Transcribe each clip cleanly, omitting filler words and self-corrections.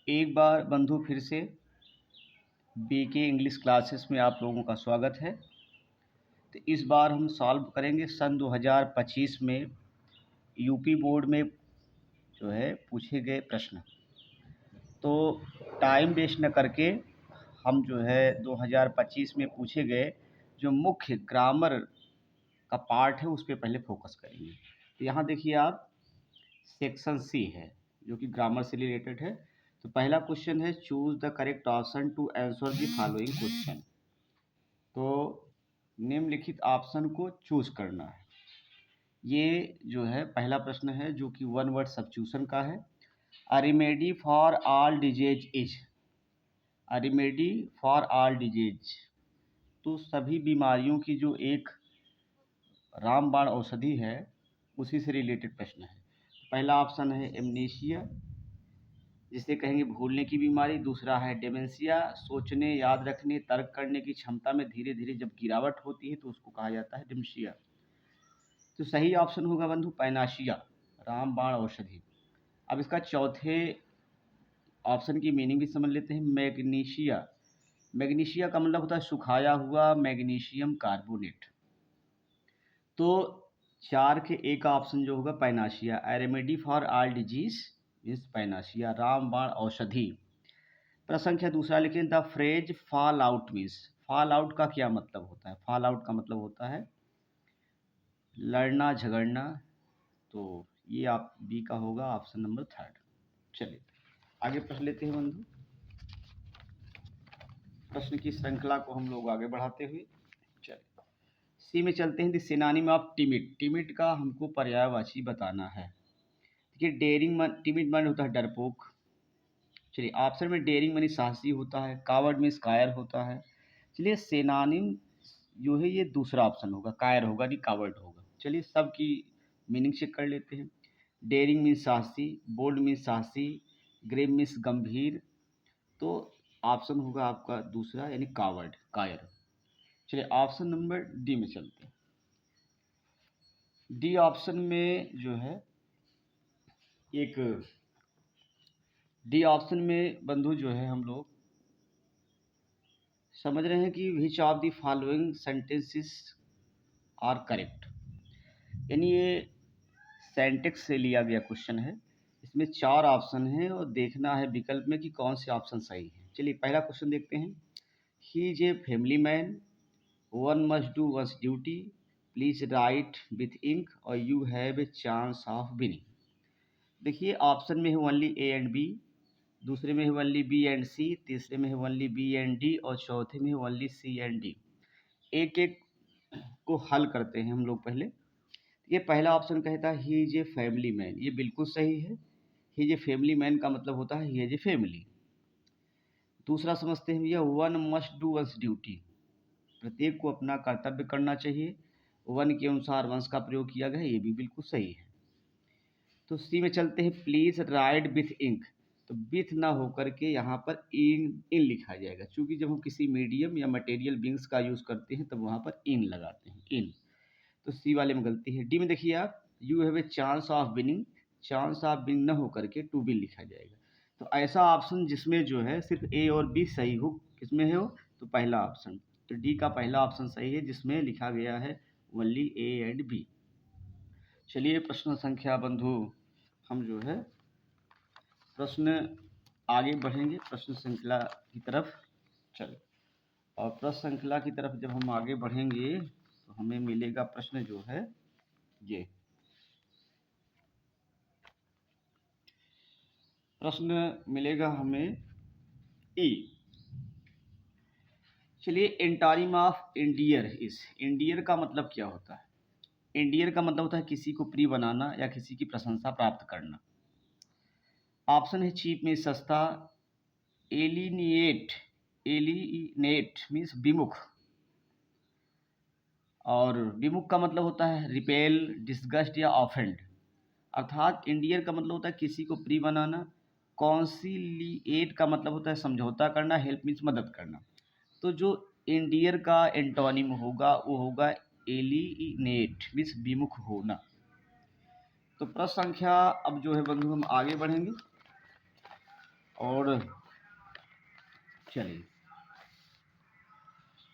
एक बार बंधु फिर से बीके इंग्लिश क्लासेस में आप लोगों का स्वागत है। तो इस बार हम सॉल्व करेंगे सन 2025 में यूपी बोर्ड में जो है पूछे गए प्रश्न। तो टाइम वेस्ट न करके हम जो है 2025 में पूछे गए जो मुख्य ग्रामर का पार्ट है उस पर पहले फोकस करेंगे। तो यहाँ देखिए आप, सेक्शन सी है जो कि ग्रामर से रिलेटेड है। तो पहला क्वेश्चन है, choose the correct option to answer the following question. तो निम्नलिखित ऑप्शन को चूज करना है। ये जो है पहला प्रश्न है जो कि वन वर्ड सब्स्टिट्यूशन का है। A remedy for all disease is, a remedy for all disease, तो सभी बीमारियों की जो एक रामबाण औषधि है उसी से रिलेटेड प्रश्न है। पहला ऑप्शन है एमनेशिया, जिसे कहेंगे भूलने की बीमारी। दूसरा है डेमेंशिया, सोचने, याद रखने, तर्क करने की क्षमता में धीरे धीरे जब गिरावट होती है तो उसको कहा जाता है डेमेंशिया। तो सही ऑप्शन होगा बंधु पैनाशिया, रामबाण औषधि। अब इसका चौथे ऑप्शन की मीनिंग भी समझ लेते हैं। मैग्नीशिया, मैग्नीशिया का मतलब होता है सुखाया हुआ मैग्नीशियम कार्बोनेट। तो चार के एक ऑप्शन जो होगा panacea, a remedy for all disease means panacea, रामबाण औषधि। प्रश्न संख्या दूसरा लिखें, the phrase fall out means, fall out का क्या मतलब होता है? फॉल आउट का मतलब होता है लड़ना झगड़ना। तो ये आप बी का होगा, ऑप्शन नंबर थर्ड। चलिए आगे प्रश्न लेते हैं बंधु। प्रश्न की श्रृंखला को हम लोग आगे बढ़ाते हुए चलिए सी में चलते हैं। The synonym of timid, timid का हमको पर्यायवाची बताना है। देखिए डेयरिंग टिमिड मन होता है डरपोक। चलिए ऑप्शन में डेयरिंग मनी साहसी होता है, कावर्ड मीन्स कायर होता है। चलिए सिनोनिम जो है ये दूसरा ऑप्शन होगा, कायर होगा नहीं कावर्ड होगा। चलिए सब की मीनिंग चेक कर लेते हैं। डेयरिंग मीन्स साहसी, बोल्ड मीन्स साहसी, ग्रेव मीन्स गंभीर। तो ऑप्शन होगा आपका दूसरा यानी कावर्ड, कायर। चलिए ऑप्शन नंबर डी में चलते हैं। डी ऑप्शन में जो है एक, डी ऑप्शन में बंधु जो है हम लोग समझ रहे हैं कि which of the following sentences are correct, यानी ये सेंटेक्स से लिया गया क्वेश्चन है। इसमें चार ऑप्शन हैं और देखना है विकल्प में कि कौन से ऑप्शन सही है। चलिए पहला क्वेश्चन देखते हैं। He is a family man, one must do one's duty, please write with ink और you have a chance of winning. देखिए ऑप्शन में है ओनली ए एंड बी, दूसरे में है ओनली बी एंड सी, तीसरे में है ओनली बी एंड डी और चौथे में है ओनली सी एंड डी। एक एक को हल करते हैं हम लोग पहले। ये पहला ऑप्शन कहता है ही इज ए फैमिली मैन, ये बिल्कुल सही है। ही इज ए फैमिली मैन का मतलब होता है ही इज ए फैमिली। दूसरा समझते हैं भैया, one must do one's duty, प्रत्येक को अपना कर्तव्य करना चाहिए। वन के अनुसार वंस का प्रयोग किया गया है, ये भी बिल्कुल सही है। तो सी में चलते हैं, प्लीज राइट विथ इंक, तो विथ ना होकर के यहाँ पर इन लिखा जाएगा, क्योंकि जब हम किसी मीडियम या मटेरियल बिंग्स का यूज़ करते हैं तब वहाँ पर इन लगाते हैं, इन। तो सी वाले में गलती है। डी में देखिए आप, you have a chance of winning, chance of winning न होकर के टू बी लिखा जाएगा। तो ऐसा ऑप्शन जिसमें जो है सिर्फ ए और बी सही हो, किसमें है वो? तो पहला ऑप्शन। तो डी का पहला ऑप्शन सही है जिसमें लिखा गया है ओनली ए एंड बी। चलिए प्रश्न संख्या बंधु हम जो है प्रश्न आगे बढ़ेंगे प्रश्न श्रृंखला की तरफ। चलो, और प्रश्न श्रृंखला की तरफ जब हम आगे बढ़ेंगे तो हमें मिलेगा प्रश्न जो है ये प्रश्न मिलेगा हमें ई। चलिए एंटोनिम ऑफ इंडियर इस, इंडियर का मतलब क्या होता है? इंडियर का मतलब होता है किसी को प्रिय बनाना या किसी की प्रशंसा प्राप्त करना। ऑप्शन है चीप में सस्ता, एलिनिएट, एलिनेट मीन्स विमुख, और विमुख का मतलब होता है रिपेल, डिस्गस्ट या ऑफेंड। अर्थात इंडियर का मतलब होता है किसी को प्रिय बनाना, कॉन्सिलिएट का मतलब होता है समझौता करना, हेल्प मीन्स मदद करना। तो जो इंडियर का एंटोनिम होगा वो होगा एलिनेट मीन्स विमुख होना। तो प्रश्न संख्या अब जो है बंधु हम आगे बढ़ेंगे। और चलिए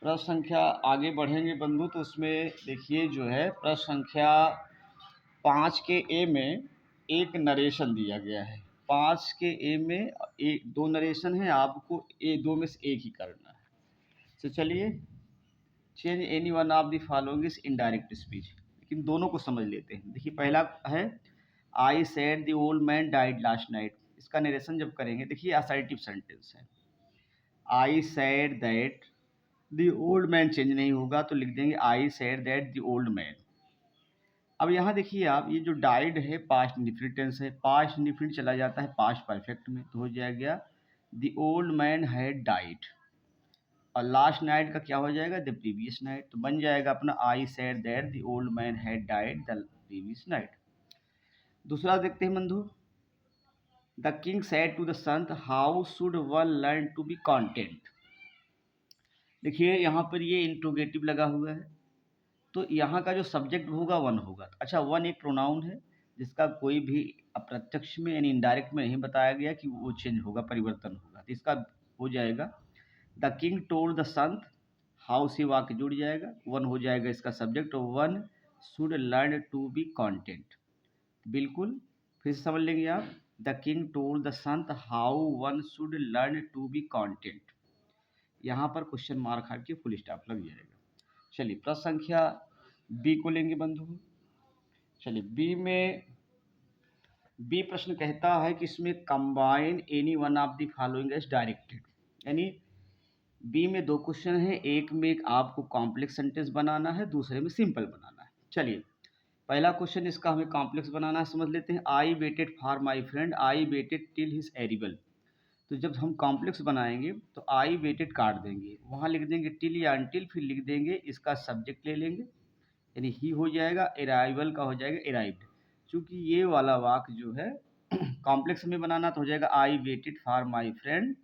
प्रश्न संख्या आगे बढ़ेंगे बंधु, तो उसमें देखिए जो है प्रश्न संख्या 5 के ए में एक नरेशन दिया गया है। 5 के ए में एक 2 नरेशन है, आपको ए 2 में से एक ही करना है। तो चलिए, change any one of the following is indirect speech, लेकिन दोनों को समझ लेते हैं। देखिए पहला है I said the old man died last night. इसका नरेशन जब करेंगे, देखिए असर्टिव सेंटेंस है। आई said that the old man, change नहीं होगा तो लिख देंगे आई said that the old man. अब यहाँ देखिए आप, ये जो डाइड है पास्ट इंडिफिनिट टेंस है, पास्ट इंडिफिनिट चला जाता है पास्ट परफेक्ट में, तो हो जाएगा the old man had died. और लास्ट नाइट का क्या हो जाएगा, द प्रीवियस नाइट, तो बन जाएगा अपना I said that the old man had died the previous night. दूसरा देखते हैं बंधु, the king said to the Sant how should one learn to be content. देखिए यहाँ पर ये इंट्रोगेटिव लगा हुआ है, तो यहाँ का जो सब्जेक्ट होगा वन होगा। अच्छा, वन एक प्रोनाउन है जिसका कोई भी अप्रत्यक्ष में यानी इनडायरेक्ट में नहीं बताया गया कि वो चेंज होगा, परिवर्तन होगा, तो इसका हो जाएगा the king told the Sant, how से वाक्य जुड़ जाएगा, वन हो जाएगा इसका सब्जेक्ट, और one should learn to be content. बिल्कुल फिर से समझ लेंगे आप, the king told the Sant how one should learn to be content, यहाँ पर क्वेश्चन मार्क हट के फुल स्टॉप लग जाएगा। चलिए प्रश्न संख्या बी को लेंगे बंधु। चलिए बी प्रश्न कहता है कि इसमें combine any one of the following as directed, यानी बी में 2 क्वेश्चन है, एक में एक आपको कॉम्प्लेक्स सेंटेंस बनाना है, दूसरे में सिंपल बनाना है। चलिए पहला क्वेश्चन इसका हमें कॉम्प्लेक्स बनाना है, समझ लेते हैं। I waited for my friend, I waited till his एरिबल। तो जब हम कॉम्प्लेक्स बनाएंगे तो आई वेटेड काट देंगे, वहाँ लिख देंगे टिल या अनटिल, फिर लिख देंगे इसका सब्जेक्ट ले लेंगे, यानी ही हो जाएगा, अराइवल का हो जाएगा अराइव्ड। चूँकि ये वाला वाक्य जो है कॉम्प्लेक्स में बनाना, तो हो जाएगा आई waited for my friend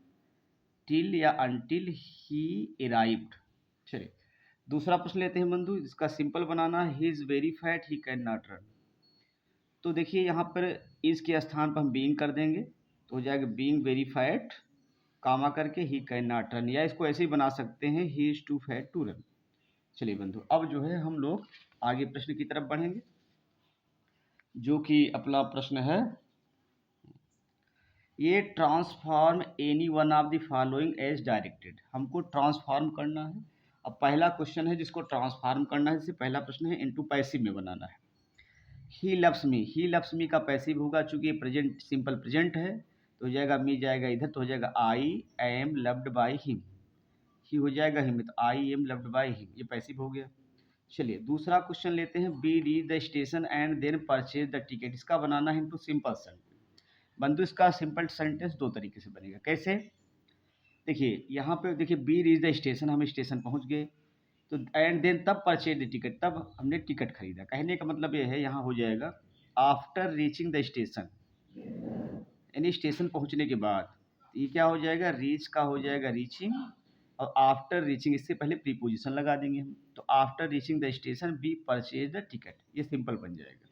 till या अनटिल ही अराइव्ड। चलिए दूसरा प्रश्न लेते हैं बंधु, इसका सिंपल बनाना है। He is very fat he can not run. तो देखिए यहाँ पर इज के स्थान पर हम बीइंग कर देंगे, तो हो जाएगा बीइंग वेरी फैट कामा करके ही कैन नॉट रन, या इसको ऐसे ही बना सकते हैं he is too fat to run. चलिए बंधु, अब जो है हम लोग आगे प्रश्न की तरफ बढ़ेंगे, जो कि अपना प्रश्न है ये transform any one of the following as directed. हमको ट्रांसफॉर्म करना है। अब पहला क्वेश्चन है जिसको ट्रांसफॉर्म करना है, जैसे पहला प्रश्न है इनटू पैसिव में बनाना है। He loves me, he loves me का पैसिव होगा, चूंकि ये प्रेजेंट सिंपल प्रेजेंट है, तो हो जाएगा मी जाएगा इधर, तो हो जाएगा I am loved by him, he हो जाएगा हिम, तो I am loved by him, ये पैसिव हो गया। चलिए दूसरा क्वेश्चन लेते हैं, be reach the station and then purchase the ticket. इसका बनाना है इनटू सिंपल सेंटेंस। बंधु इसका सिंपल सेंटेंस 2 तरीके से बनेगा, कैसे, देखिए यहाँ पे देखिए बी रीच द स्टेशन, हम स्टेशन पहुँच गए, तो एंड देन तब परचेज द टिकट, तब हमने टिकट खरीदा। कहने का मतलब ये है, यहाँ हो जाएगा आफ्टर रीचिंग द स्टेशन, यानी स्टेशन पहुँचने के बाद। ये क्या हो जाएगा, रीच का हो जाएगा रीचिंग, और आफ्टर रीचिंग इससे पहले प्रीपोजिशन लगा देंगे हम, तो after reaching the station B purchase the ticket, ये सिंपल बन जाएगा।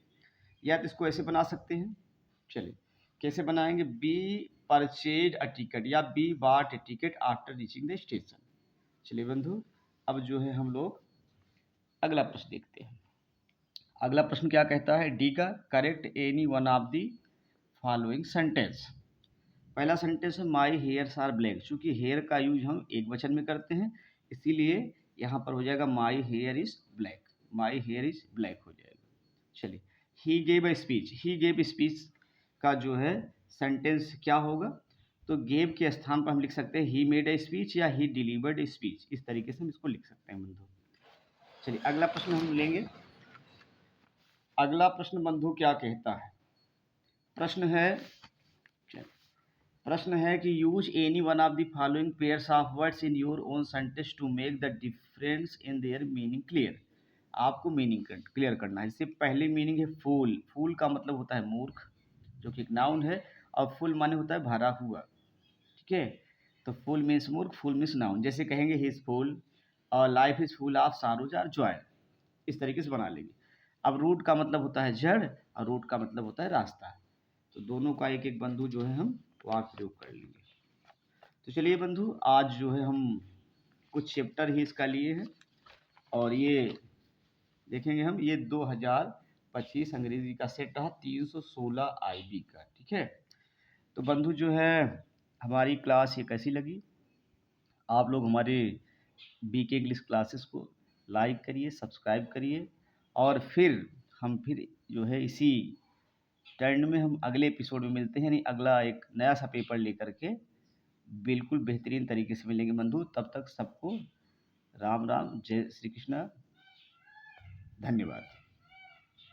या तो इसको ऐसे बना सकते हैं, चलिए कैसे बनाएंगे, बी परचेज अ टिकट या be bought a ticket after reaching the station. चलिए बंधु, अब जो है हम लोग अगला प्रश्न देखते हैं। अगला प्रश्न क्या कहता है, डी का, correct any one of the following sentence. पहला सेंटेंस है माई हेयर्स आर ब्लैक, चूँकि हेयर का यूज हम एक वचन में करते हैं, इसीलिए यहाँ पर हो जाएगा my here is black, my here is black हो जाएगा। चलिए he gave a speech, he gave speech का जो है सेंटेंस क्या होगा, तो गेव के स्थान पर हम लिख सकते हैं ही मेड अ स्पीच या ही डिलीवर्ड अ स्पीच, इस तरीके से हम इसको लिख सकते हैं बंधु। चलिए अगला प्रश्न हम लेंगे। अगला प्रश्न बंधु क्या कहता है, प्रश्न है कि use any one of the following pairs of words in your own sentence to make the difference in their meaning clear. आपको मीनिंग क्लियर करना है। इससे पहले मीनिंग है फूल, फूल का मतलब होता है मूर्ख, जो कि एक नाउन है, और फुल माने होता है भरा हुआ, ठीक है, तो फुल मीन्स मूर्ख, फुल मीन्स नाउन। जैसे कहेंगे ही इज फुल और life is full of sorrows और जॉय, इस तरीके से बना लेंगे। अब रूट का मतलब होता है जड़ और रूट का मतलब होता है रास्ता, तो दोनों का एक एक बंधु जो है हम वहाँ प्रयोग कर लेंगे। तो चलिए बंधु, आज जो है हम कुछ चैप्टर ही इसका लिए हैं और ये देखेंगे हम, ये 2025 अंग्रेजी का सेट रहा 316 IB का, ठीक है। तो बंधु जो है हमारी क्लास ये कैसी लगी, आप लोग हमारे BK इंग्लिश क्लासेस को लाइक करिए, सब्सक्राइब करिए और फिर जो है इसी ट्रेंड में हम अगले एपिसोड में मिलते हैं, यानी अगला एक नया सा पेपर लेकर के बिल्कुल बेहतरीन तरीके से मिलेंगे बंधु। तब तक सबको राम राम, जय श्री कृष्ण, धन्यवाद।